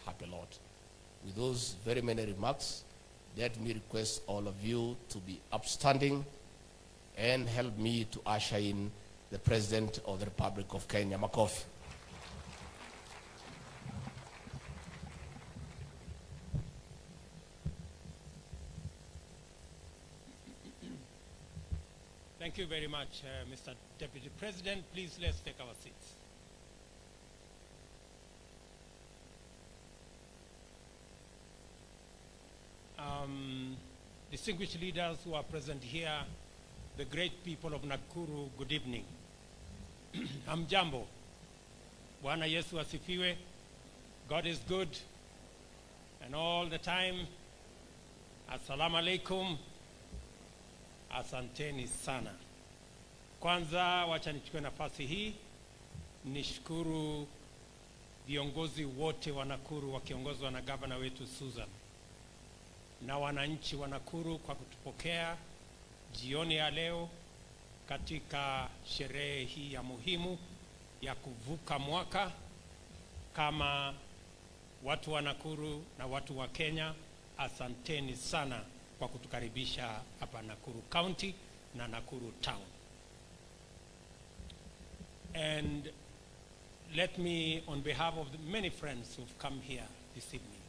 help a lot. With those very many remarks, let me request all of you to be upstanding and help me to usher in the President of the Republic of Kenya. Makofi. Thank you very much, Mr. Deputy President. Please, let's take our seats. Distinguished leaders who are present here, the great people of Nakuru, good evening. Hamjambo. Bwana Yesu asifiwe. God is good. And all the time, assalamu alaikum. Asanteni sana. Kwanza wacha nichukue nafasi hii nishukuru viongozi wote wa Nakuru wakiongozwa na gavana wetu Susan na wananchi wa Nakuru kwa kutupokea jioni ya leo katika sherehe hii ya muhimu ya kuvuka mwaka kama watu wa Nakuru na watu wa Kenya. Asanteni sana kwa kutukaribisha hapa Nakuru County na Nakuru Town. And let me, on behalf of the many friends who've come here this evening,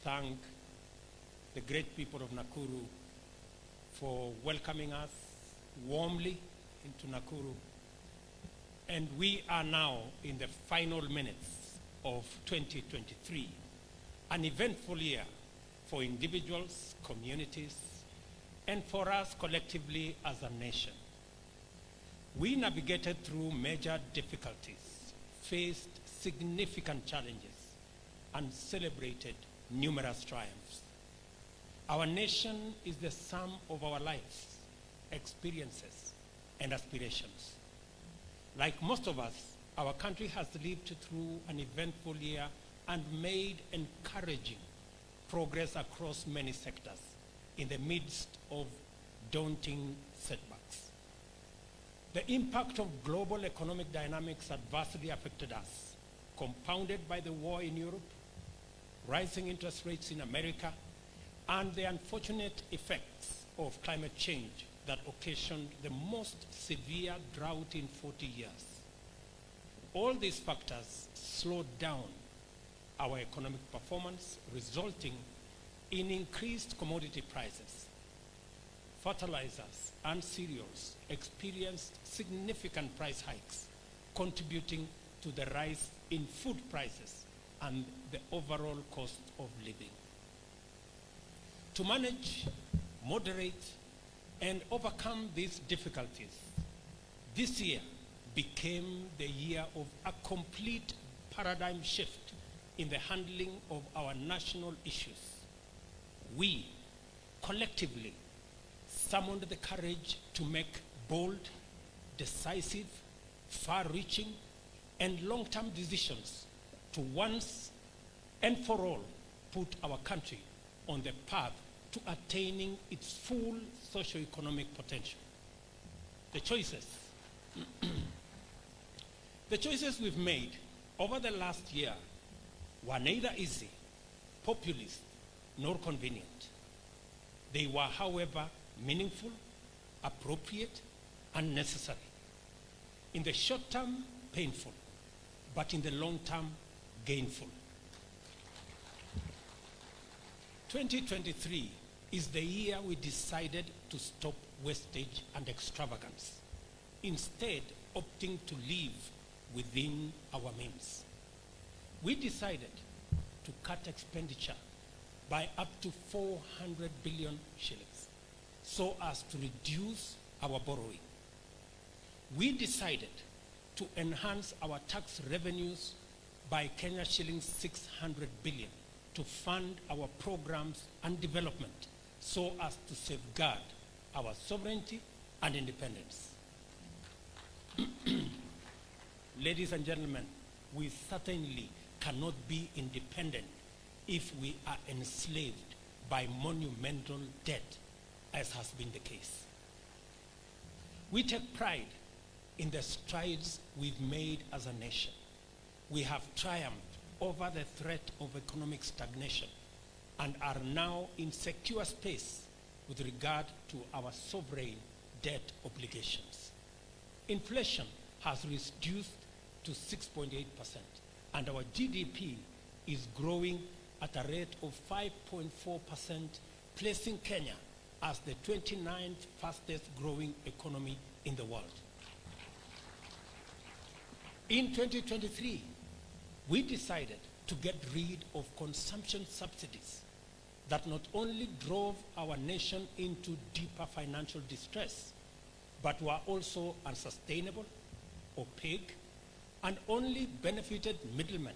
thank the great people of Nakuru for welcoming us warmly into Nakuru. And we are now in the final minutes of 2023, an eventful year for individuals, communities, and for us collectively as a nation. We navigated through major difficulties, faced significant challenges, and celebrated numerous triumphs. Our nation is the sum of our lives, experiences, and aspirations. Like most of us, our country has lived through an eventful year and made encouraging progress across many sectors in the midst of daunting setbacks. The impact of global economic dynamics adversely affected us, compounded by the war in Europe, rising interest rates in America, and the unfortunate effects of climate change that occasioned the most severe drought in 40 years. All these factors slowed down our economic performance, resulting in increased commodity prices. Fertilizers and cereals experienced significant price hikes, contributing to the rise in food prices and the overall cost of living. To manage, moderate, and overcome these difficulties, this year became the year of a complete paradigm shift in the handling of our national issues. We collectively summoned the courage to make bold, decisive, far-reaching, and long-term decisions to once and for all put our country on the path to attaining its full socio-economic potential. The choices we've made over the last year were neither easy, populist, nor convenient. They were, however, meaningful, appropriate, and necessary. In the short term, painful, but in the long term, gainful. 2023 is the year we decided to stop wastage and extravagance, instead opting to live within our means. We decided to cut expenditure by up to 400 billion shillings so as to reduce our borrowing. We decided to enhance our tax revenues by Kenya shillings 600 billion to fund our programs and development so as to safeguard our sovereignty and independence. Ladies and gentlemen, we certainly cannot be independent if we are enslaved by monumental debt, as has been the case. We take pride in the strides we've made as a nation. We have triumphed over the threat of economic stagnation and are now in secure space with regard to our sovereign debt obligations. Inflation has reduced to 6.8%, and our GDP is growing at a rate of 5.4%, placing Kenya as the 29th fastest growing economy in the world. In 2023, we decided to get rid of consumption subsidies that not only drove our nation into deeper financial distress, but were also unsustainable, opaque, and only benefited middlemen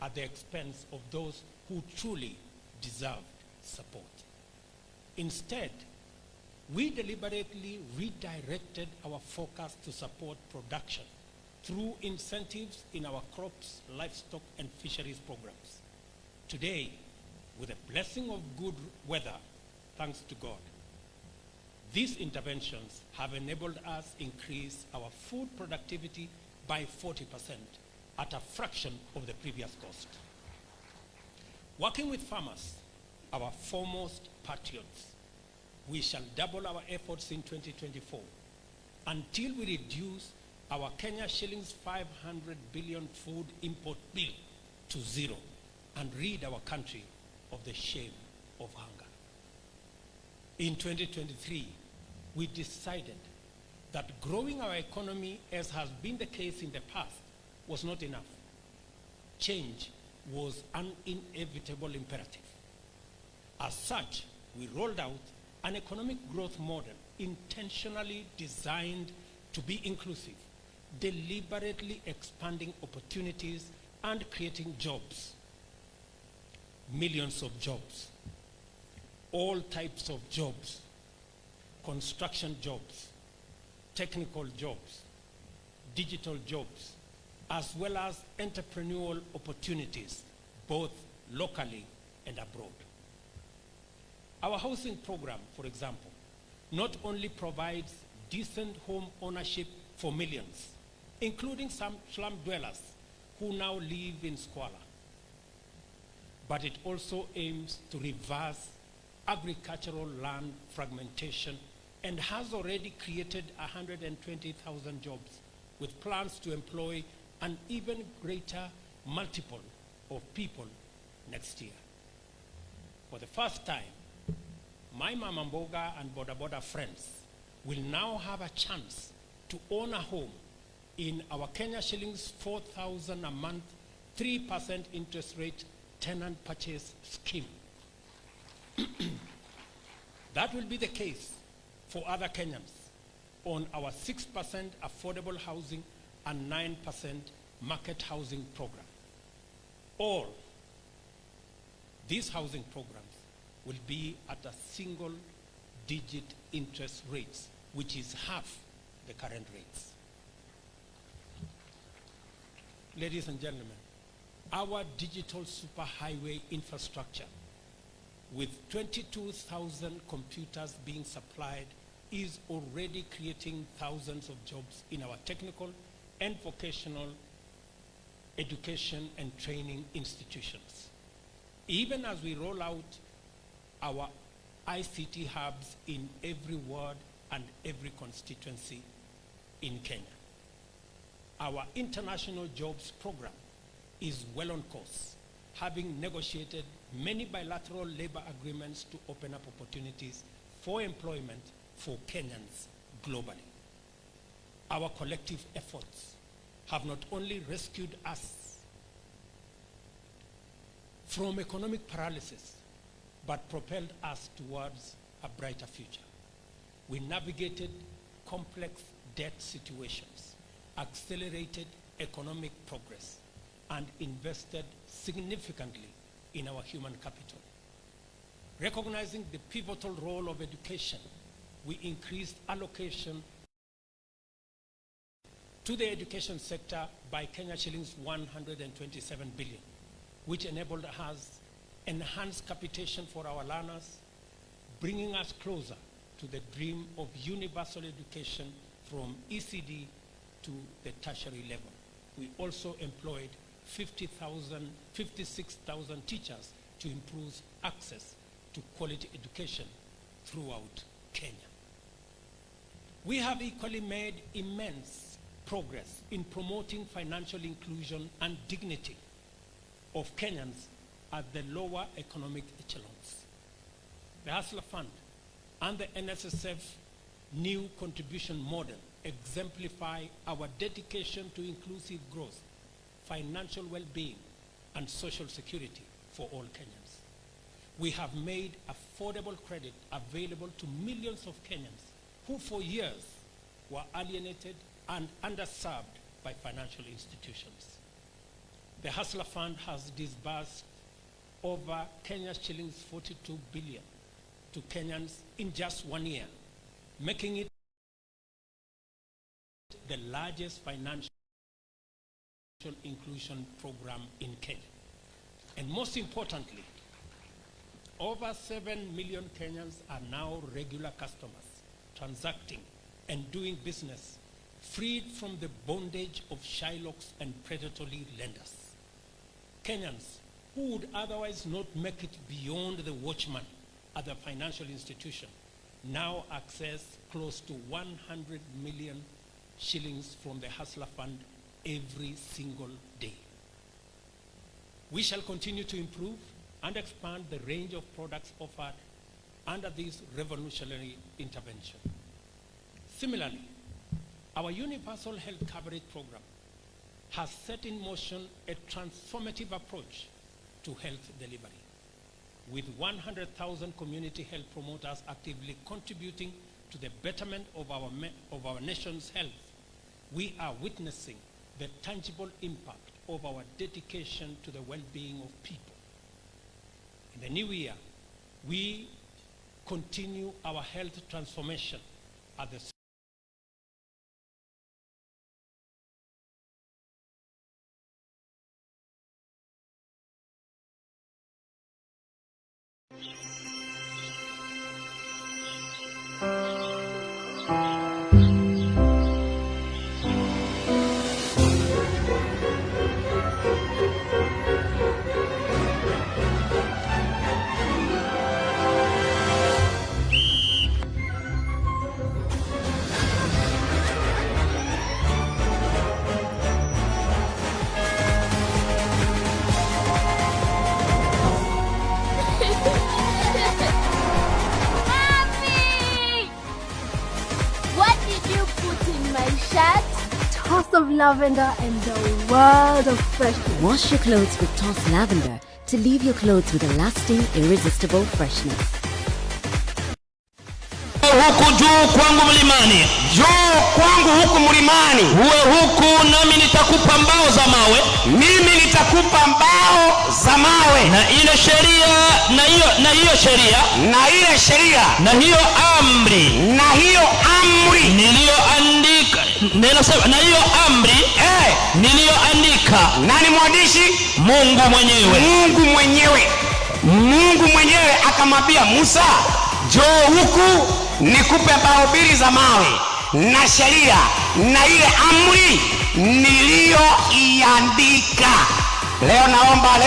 at the expense of those who truly deserved support. Instead, we deliberately redirected our focus to support production through incentives in our crops, livestock, and fisheries programs. Today, with the blessing of good weather, thanks to God, these interventions have enabled us increase our food productivity by 40% at a fraction of the previous cost. Working with farmers, our foremost patriots, we shall double our efforts in 2024 until we reduce our Kenya shillings 500 billion food import bill to zero and rid our country of the shame of hunger. In 2023, we decided that growing our economy, as has been the case in the past, was not enough. Change was an inevitable imperative. As such, we rolled out an economic growth model intentionally designed to be inclusive, deliberately expanding opportunities and creating jobs. Millions of jobs, all types of jobs, construction jobs, technical jobs, digital jobs, as well as entrepreneurial opportunities, both locally and abroad. Our housing program, for example, not only provides decent home ownership for millions, including some slum dwellers who now live in squalor, but it also aims to reverse agricultural land fragmentation and has already created 120,000 jobs with plans to employ an even greater multiple of people next year. For the first time, my Mama Mboga and Boda Boda friends will now have a chance to own a home in our Kenya shillings 4,000 a month, 3% interest rate tenant purchase scheme. That will be the case for other Kenyans on our 6% affordable housing and 9% market housing program. All these housing programs will be at a single-digit interest rates, which is half the current rates. Ladies and gentlemen, our digital superhighway infrastructure with 22,000 computers being supplied is already creating thousands of jobs in our technical and vocational education and training institutions. Even as we roll out our ICT hubs in every ward and every constituency in Kenya. Our international jobs program is well on course, having negotiated many bilateral labor agreements to open up opportunities for employment for Kenyans globally. Our collective efforts have not only rescued us from economic paralysis, but propelled us towards a brighter future. We navigated complex debt situations, accelerated economic progress, and invested significantly in our human capital. Recognizing the pivotal role of education, we increased allocation to the education sector by Kenya shillings 127 billion, which enabled us enhanced capitation for our learners, bringing us closer to the dream of universal education from ECD to the tertiary level. We also employed 56,000 teachers to improve access to quality education throughout Kenya. We have equally made immense progress in promoting financial inclusion and dignity of Kenyans at the lower economic echelons. The Hustler Fund and the NSSF new contribution model exemplify our dedication to inclusive growth, financial well-being, and social security for all Kenyans. We have made affordable credit available to millions of Kenyans who for years were alienated and underserved by financial institutions. The Hustler Fund has disbursed over Kenya's shillings 42 billion to Kenyans in just 1 year, making it the largest financial inclusion program in Kenya. And most importantly, over 7 million Kenyans are now regular customers, transacting and doing business, freed from the bondage of shylocks and predatory lenders. Kenyans who would otherwise not make it beyond the watchman at the financial institution now access close to 100 million shillings from the Hustler Fund every single day. We shall continue to improve and expand the range of products offered under this revolutionary intervention. Similarly, our universal health coverage program has set in motion a transformative approach to health delivery. With 100,000 community health promoters actively contributing to the betterment of our nation's health, we are witnessing the tangible impact of our dedication to the well-being of people. In the new year, we continue our health transformation at the of lavender and the world of freshness. Wash your clothes with Toss Lavender to leave your clothes with a lasting, irresistible freshness. Huku juu kwangu mlimani, juu kwangu huku mlimani, uwe huku nami nitakupa mbao za mawe, mimi nitakupa mbao za mawe, na ile sheria na hiyo sheria na hiyo amri niliyoandika. Ninasema na hiyo amri niliyoandika. Nani mwandishi? Mungu mwenyewe akamwambia Musa, njoo huku nikupe mbao mbili za mawe na sheria na ile amri niliyoiandika. Leo naomba